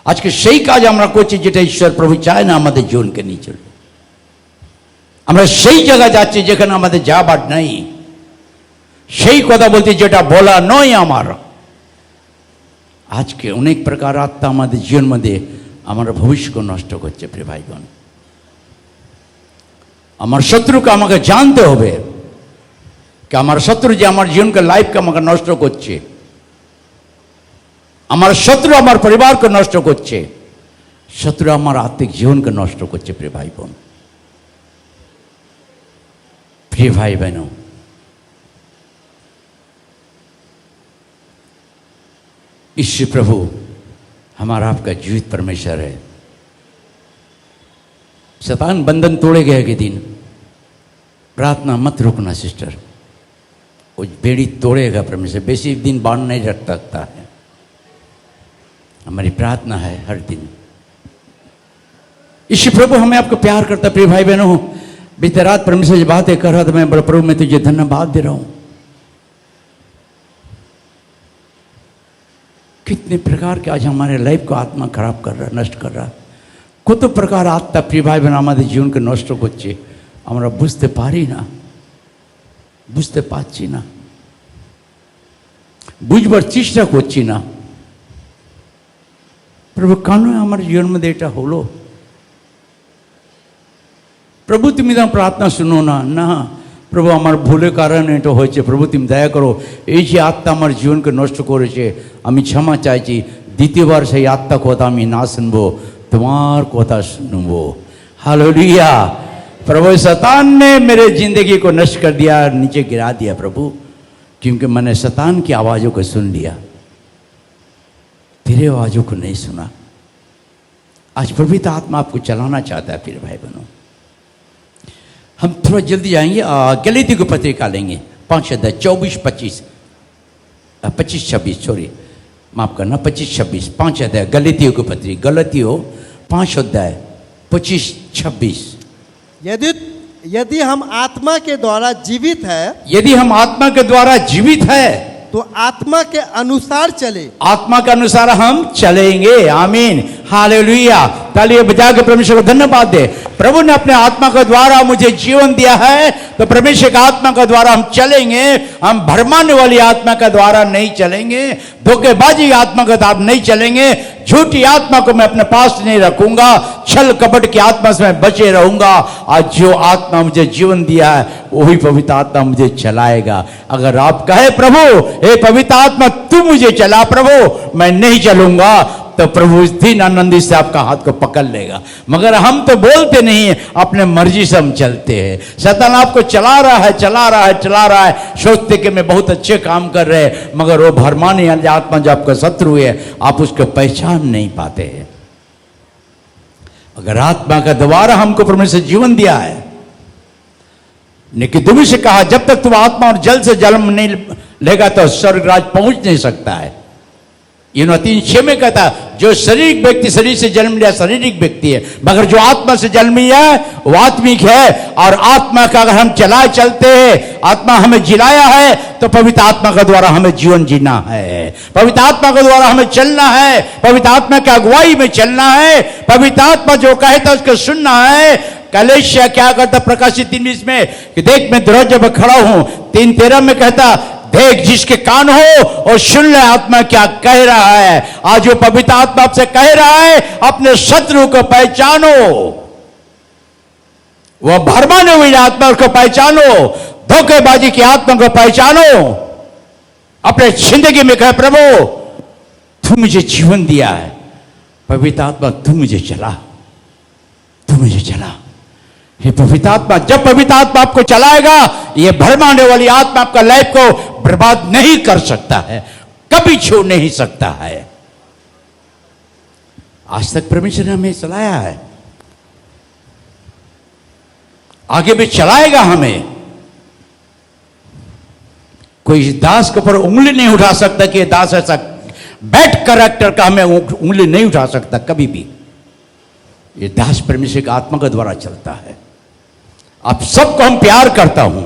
আজকে সেই কাজ আমরা করছি যেটা ঈশ্বর প্রভু চায় না আমাদের জীবনকে নিয়ে চলবে। আমরা সেই জায়গায় যাচ্ছি যেখানে আমাদের যাবার নাই, সেই কথা বলতে যেটা বলা নয় আমার। আজকে অনেক প্রকার আত্মা আমাদের জীবন মধ্যে আমার ভবিষ্যৎকে নষ্ট করছে। প্রিয় ভাই বোন, আমার শত্রুকে আমাকে জানতে হবে कि আমার শত্রু যে আমার জীবনকে লাইফকে আমাকে নষ্ট করছে, আমার শত্রু আমার পরিবারকে নষ্ট করছে, শত্রু আমার আত্মিক জীবনকে নষ্ট করছে। প্রিয় ভাই বোন, प्रिय भाई बहनों, ईश्वर प्रभु हमारा आपका जीवित परमेश्वर है। शैतान बंधन तोड़े गए के दिन प्रार्थना मत रुकना सिस्टर, वो बेड़ी तोड़ेगा परमेश्वर, बेसी दिन बांध नहीं रख सकता है। हमारी प्रार्थना है हर दिन। ईश्वर प्रभु हमें आपको प्यार करता। प्रिय भाई बहनों, बीते रात परमेश्वर जी बातें कर रहा था, मैं बड़ा प्रभु मैं तुझे धन्यवाद दे रहा हूं। कितने प्रकार के आज हमारे लाइफ को आत्मा खराब कर रहा, नष्ट कर रहा। কত প্রকার আত্মা প্রিয় ভাই বোন আমাদের জীবনকে নষ্ট করছে, আমরা বুঝতে পারি না, বুঝতে পারছি না। বুঝবার চেষ্টা করছি না। প্রভু কেন আমার জীবনের মধ্যে এটা হলো? প্রভু তুমি তো প্রার্থনা শুনো না। না প্রভু, আমার ভুলের কারণে এটা হয়েছে। প্রভু তুমি দয়া করো, এই যে আত্মা আমার জীবনকে নষ্ট করেছে, আমি ক্ষমা চাইছি। দ্বিতীয়বার সেই আত্মা কথা আমি না শুনবো, তোমার কথা শুনবো। हालेलुया। प्रभु, शैतान ने मेरे जिंदगी को नष्ट कर दिया, नीचे गिरा दिया प्रभु, क्योंकि मैंने शैतान की आवाज़ों को सुन लिया, तेरे आवाज़ों को नहीं सुना। आज पवित्र आत्मा आपको चलाना चाहता है। फिर भाई बहनों, हम थोड़ा जल्दी जाएंगे। गलीतियों की पत्रिका लेंगे 5 अध्याय 25-26 सॉरी माफ करना 25-26 5 अध्याय गलीतियों की पत्रिका, गलतियों 5 अध्याय 25-26। यदि हम आत्मा के द्वारा जीवित है, यदि हम आत्मा के द्वारा जीवित है तो आत्मा के अनुसार चले। आत्मा के अनुसार हम चलेंगे। आमीन, हालेलुया। तालियां बजा के परमेश्वर को धन्यवाद दे। प्रभु ने अपने आत्मा के द्वारा मुझे जीवन दिया है, तो परमेश्वर के आत्मा के द्वारा हम चलेंगे। हम भरमाने वाली आत्मा के द्वारा नहीं चलेंगे, धोखेबाजी आत्मा के द्वारा नहीं चलेंगे, झूठी आत्मा को मैं अपने पास नहीं रखूंगा, छल कपट की आत्मा से मैं बचे रहूंगा। आज जो आत्मा मुझे जीवन दिया है वही पवित्र आत्मा मुझे चलाएगा। अगर आप कहे प्रभु हे पवित्र आत्मा तू मुझे चला प्रभु, मैं नहीं चलूंगा, तो प्रभु इस दिन आनंदी से आपका हाथ को पकड़ लेगा। मगर हम तो बोलते नहीं है, अपने मर्जी से हम चलते हैं। शैतान आपको चला रहा है, चला रहा है, चला रहा है, सोचते कि मैं बहुत अच्छे काम कर रहे हैं, मगर वो भरमाने वाली आत्मा जो आपका शत्रु है, आप उसको पहचान नहीं पाते हैं। अगर आत्मा का द्वारा हमको परमेश्वर जीवन दिया है, निकोदेमुस से कहा जब तक तुम आत्मा और जल से जन्म नहीं लेगा तो स्वर्ग राज पहुंच नहीं सकता है। यूना 3:6 में कहता जो शारीरिक व्यक्ति शरीर से जन्म लिया शारीरिक व्यक्ति है, मगर जो आत्मा से जन्म लिया है वो आत्मिक है। और आत्मा का अगर हम चलाए चलते हैं, आत्मा हमें जिलाया है, तो पवित्र आत्मा के द्वारा हमें जीवन जीना है, पवित्र आत्मा के द्वारा हमें चलना है, पवित्र आत्मा की अगुवाई में चलना है। पवित्र आत्मा जो कहता है उसको सुनना है। कलेशिया क्या करता प्रकाशित 3:20 में कि देख मैं दरवाजे पर खड़ा हूं। 3:13 में कहता देख जिसके कान हो और सुन ले आत्मा क्या कह रहा है। आज वो पवित्र आत्मा आपसे कह रहा है अपने शत्रु को पहचानो, वह भरमाने हुई आत्मा को पहचानो, धोखेबाजी की आत्मा को पहचानो। अपने जिंदगी में कहे प्रभु तू मुझे जीवन दिया है, पवित्र आत्मा तू मुझे चला, तू मुझे चला। ये पवित्र आत्मा, जब पवित्र आत्मा आपको चलाएगा, ये भरमाने वाली आत्मा आपका लाइफ को बर्बाद नहीं कर सकता है, कभी छू नहीं सकता है। आज तक परमेश्वर ने हमें चलाया है, आगे भी चलाएगा हमें। कोई इस दास के ऊपर उंगली नहीं उठा सकता कि ये दास ऐसा बैड कैरेक्टर का हमें उंगली नहीं उठा सकता कभी भी। ये दास परमेश्वर की आत्मा के द्वारा चलता है। आप सबको हम प्यार करता हूं,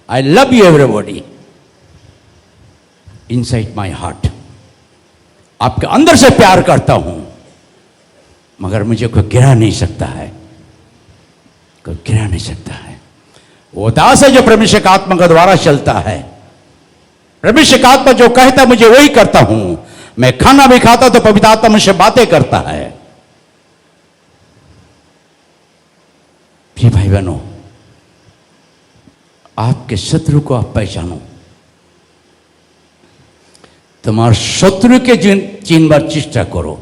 I love you everybody inside my heart. आपके अंदर से प्यार करता हूं, मगर मुझे कोई गिरा नहीं सकता है, कोई गिरा नहीं सकता है। वो दास है जो परमेश्वर की आत्मा के द्वारा चलता है। परमेश्वर की आत्मा जो कहता मुझे वही करता हूं। मैं खाना भी खाता तो पवित्र आत्मा मुझसे बातें करता है। प्रिय भाई बहनों, आपके शत्रु को आप पहचानो। तुम्हारे शत्रु के चिन्हबार चेष्टा करो,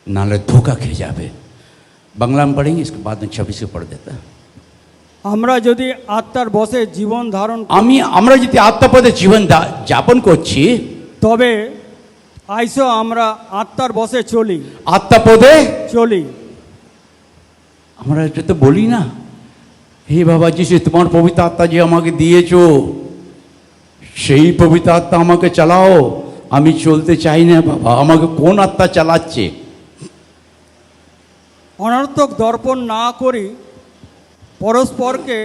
नाले धोखा खे जाबे। बांग्ला में पढ़ेंगे, इसके बाद में 26 को पढ़ देता है। আমরা যদি আত্মার বশে জীবন ধারণ আমরা যদি আত্মাপদে জীবন যাপন করছি, তবে আইসো আমরা আত্মার বশে চলি, আত্মাপদে চলি। আমরা এটা তো বলি না, হে বাবা যিশু তোমার পবিত্র আত্মা যে আমাকে দিয়েছো, সেই পবিত্র আত্মা আমাকে চালাও, আমি চলতে চাই না বাবা, আমাকে কোন আত্মা চালাচ্ছে। অনর্থক দর্পণ না করি, পরস্পরকে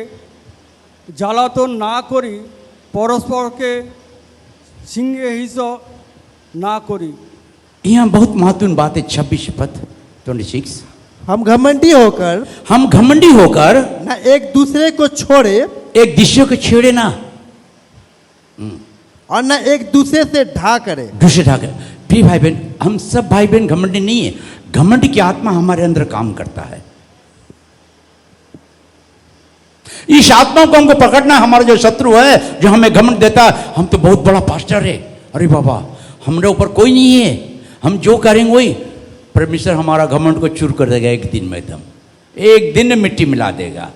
জ্বালাতন না করি, পরস্পরকে সিংহে হিস না করি। यहाँ बहुत महत्वपूर्ण बात है। 26 पद 26 हम घमंडी होकर ना एक दूसरे को छोड़े, एक दूसरे को छेड़े ना, और न एक दूसरे से ढा करे। दूसरे ढाके। प्रिय भाई बहन, हम सब भाई बहन घमंडी नहीं है। घमंड की आत्मा हमारे अंदर काम करता है। इस आत्मा को हमको पकड़ना, हमारा जो शत्रु है जो हमें घमंड देता है, हम तो बहुत बड़ा पास्टर है, अरे बाबा हमारे ऊपर कोई नहीं है, हम जो करेंगे वही। परमेश्वर हमारा घमंड को चूर कर देगा एक दिन में, एकदम एक दिन में मिट्टी मिला देगा।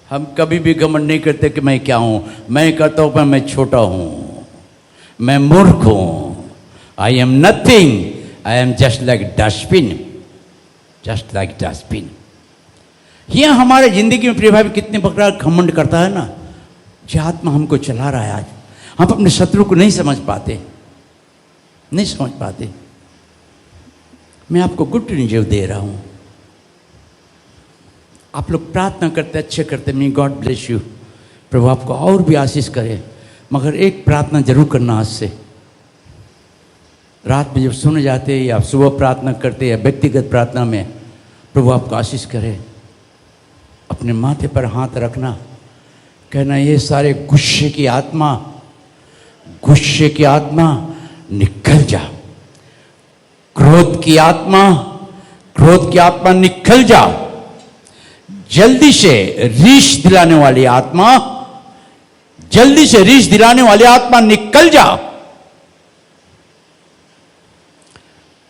हम कभी भी घमंड नहीं करते कि मैं क्या हूं, मैं कहता हूं मैं छोटा हूं, मैं मूर्ख हूं, I am nothing, I am just like dustbin, just like dustbin. यह हमारे जिंदगी में प्रिय भाई कितने बकरा घमंड करता है ना, जो आत्मा हमको चला रहा है। आज हम अपने शत्रु को नहीं समझ पाते, नहीं समझ पाते। मैं आपको गुड न्यूज़ दे रहा हूं। आप लोग प्रार्थना करते, अच्छे करते, मी गॉड ब्लेस यू, प्रभु आपको और भी आशीष करे। मगर एक प्रार्थना जरूर करना आज से, रात में जब सोने जाते या सुबह प्रार्थना करते या व्यक्तिगत प्रार्थना में, प्रभु आपको आशीष करे। अपने माथे पर हाथ रखना, कहना ये सारे गुस्से की आत्मा, गुस्से की आत्मा निकल जा, क्रोध की आत्मा, क्रोध की आत्मा निकल जा, जल्दी से रीछ दिलाने वाली आत्मा, जल्दी से रीछ दिलाने वाली आत्मा निकल जा।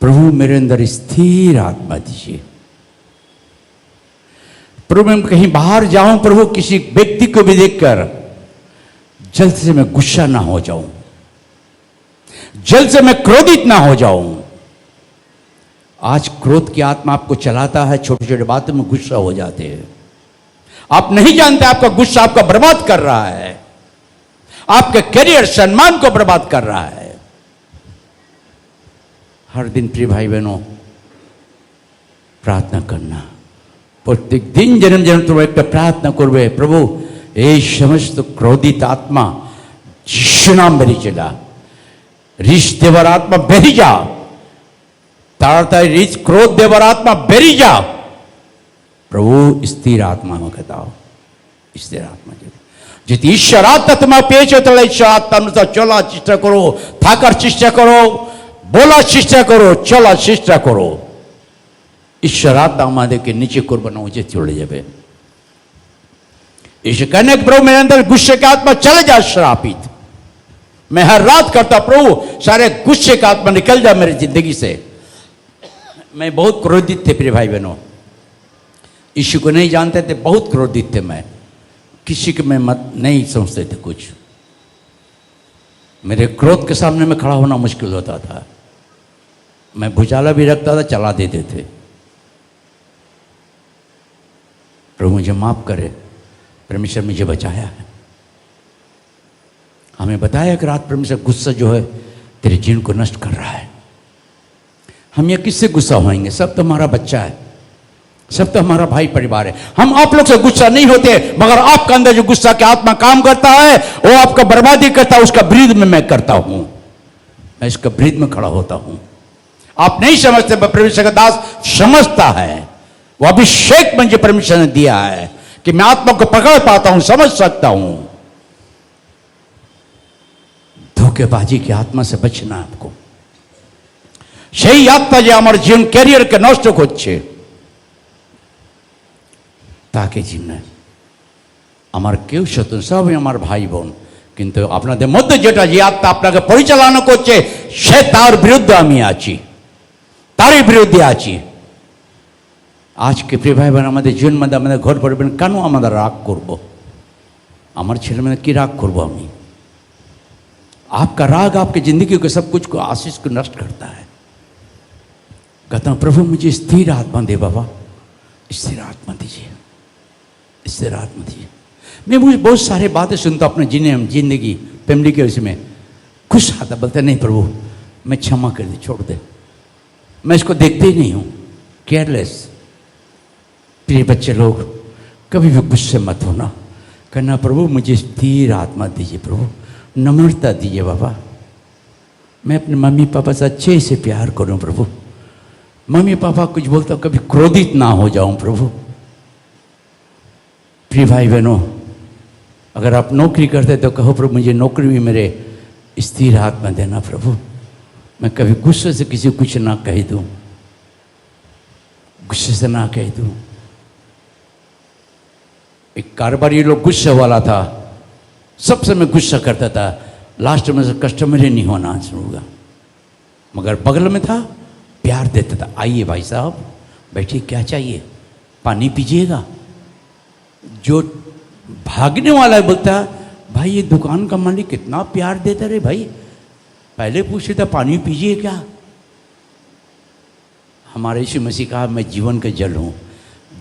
प्रभु मेरे अंदर स्थिर आत्मा दीजिए। प्रभु मैं कहीं बाहर जाऊं, प्रभु किसी व्यक्ति को भी देखकर जल्द से मैं गुस्सा ना हो जाऊं, जल्द से मैं क्रोधित ना हो जाऊं। आज क्रोध की आत्मा आपको चलाता है, छोटी छोटी बातों में गुस्सा हो जाते हैं। आप नहीं जानते आपका गुस्सा आपका बर्बाद कर रहा है, आपके करियर सम्मान को बर्बाद कर रहा है। हर दिन प्रिय भाई बहनों प्रार्थना करना, प्रत्येक दिन जन्म जन्म तुम एक प्रार्थना करवे, प्रभु এই সমস্ত ক্রোধিত আত্মা যিশু নাম বেরিয়ে চলা, রিশ দেবার আত্মা বেরিয়ে যা, তাড়াতাড়ি রিচ ক্রোধ দেবার আত্মা বেরিয়ে যা। প্রভু স্থির আত্মা আমাকে দাও, স্থির আত্মা। যদি ঈশ্বর আত্মা তোমার পেয়েছো তাহলে ঈশ্বর আত্মা অনুসার চলার চেষ্টা করো, থাকার চেষ্টা করো, বলার চেষ্টা করো, চলার চেষ্টা করো। ঈশ্বর আত্মা আমাদেরকে নিচে করবে না, উঁচে চলে যাবে। इसे कहने के प्रभु मेरे अंदर गुस्से का आत्मा चले जा श्रापित। मैं हर रात करता प्रभु सारे गुस्से का आत्मा निकल जा मेरी जिंदगी से। मैं बहुत क्रोधित थे प्रिय भाई बहनों, यीशु को नहीं जानते थे, बहुत क्रोधित थे मैं, किसी को मैं मत नहीं समझते थे कुछ। मेरे क्रोध के सामने में खड़ा होना मुश्किल होता था। मैं भुजाला भी रखता था, चला देते थे। प्रभु मुझे माफ करे, परमेश्वर मुझे बचाया है। हमें बताया कि रात परमेश्वर गुस्सा जो है तेरे जीवन को नष्ट कर रहा है। हम ये किससे गुस्सा होएंगे? सब तो हमारा बच्चा है, सब तो हमारा भाई परिवार है। हम आप लोग से गुस्सा नहीं होते, मगर आपका अंदर जो गुस्सा की आत्मा काम करता है वो आपका बर्बादी करता है। उसका विरोध में मैं करता हूं, मैं इसका विरोध में खड़ा होता हूं। आप नहीं समझते, परमेश्वर का दास समझता है। वो अभिषेक मुझे परमेश्वर ने दिया है कि मैं आत्मा को पकड़ पाता हूं, समझ सकता हूं। धोखेबाजी की आत्मा से बचना आपको। সেই আত্মা যে আমার জীবন ক্যারিয়ারকে নষ্ট করছে তাকে চিনে। আমার কেউ শত্রু, সবই আমার ভাই বোন, কিন্তু আপনাদের মধ্যে যেটা যে আত্মা আপনাকে পরিচালনা করছে সে তার বিরুদ্ধে আমি আছি, তারই বিরুদ্ধে আছি। আজকে প্রিয় ভাই বোন আমাদের জীবন মধ্যে আমাদের ঘর পরিবার কেন আমরা রাগ করব? আমার ছেলে মেয়ে কি রাগ করব আমি? आपका राग आपकी जिंदगी को सब कुछ को आशीष को नष्ट करता है। कहता हूं प्रभु मुझे स्थिर आत्मा दे बाबा, स्थिर आत्मा दीजिए, स्थिर आत्मा दीजिए। मैं मुझे बहुत सारे बातें सुनता अपने जिंदगी फैमिली के उसमें खुश आता, बोलते नहीं प्रभु मैं क्षमा कर दे, छोड़ दे, मैं इसको देखते ही नहीं हूं, केयरलेस। प्रिय बच्चे लोग कभी भी गुस्से मत होना, कहना प्रभु मुझे स्थिर आत्मा दीजिए, प्रभु नम्रता दीजिए बाबा। मैं अपने मम्मी पापा से अच्छे से प्यार करूं प्रभु, मम्मी पापा कुछ बोलता कभी क्रोधित ना हो जाऊं प्रभु। प्रिय भाई बहनों, अगर आप नौकरी करते तो कहो प्रभु मुझे नौकरी भी मेरे स्थिर आत्मा देना प्रभु। मैं कभी गुस्से से किसी को कुछ ना कह दूं, गुस्से से ना कह दूं। एक कारोबारी लोग गुस्से वाला था, सबसे मैं गुस्सा करता था, लास्ट में से कस्टमर ही नहीं होना शुरू हुआ। मगर बगल में था, प्यार देता था, आइए भाई साहब बैठिए, क्या चाहिए, पानी पीजिएगा। जो भागने वाला है बोलता, भाई ये दुकान का मालिक कितना प्यार देता रे भाई, पहले पूछते था पानी पीजिए क्या। हमारे यीशु मसीह कहा, मैं जीवन का जल हूँ,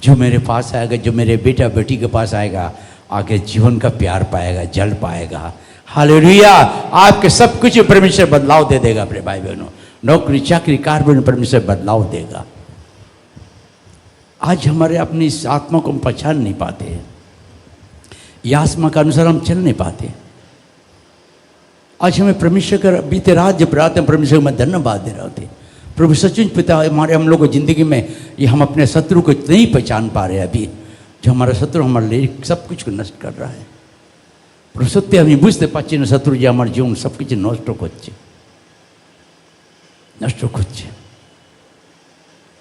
जो मेरे पास आएगा, जो मेरे बेटा बेटी के पास आएगा, आगे जीवन का प्यार पाएगा, जल पाएगा। हालेलुया। आपके सब कुछ परमेश्वर बदलाव दे देगा अपने भाई बहनों। नौकरी चाकरी कार में परमेश्वर बदलाव देगा। आज हमारे अपनी इस आत्मा को हम पहचान नहीं पाते, ये आत्मा के अनुसार हम चल नहीं पाते। आज हमें परमेश्वर का, बीते रात जब रात में परमेश्वर में धन्यवाद दे रहे थे, प्रभु सचमुच पिता हमारे हम लोगों की ज़िंदगी में ये हम अपने शत्रु को नहीं पहचान पा रहे अभी, जो हमारा शत्रु हमारे लिए सब कुछ को नष्ट कर रहा है। प्रभु सत्य हमें बुझते पाचे न शत्रु जो हमारे जीवन सब कुछ नष्ट करছে।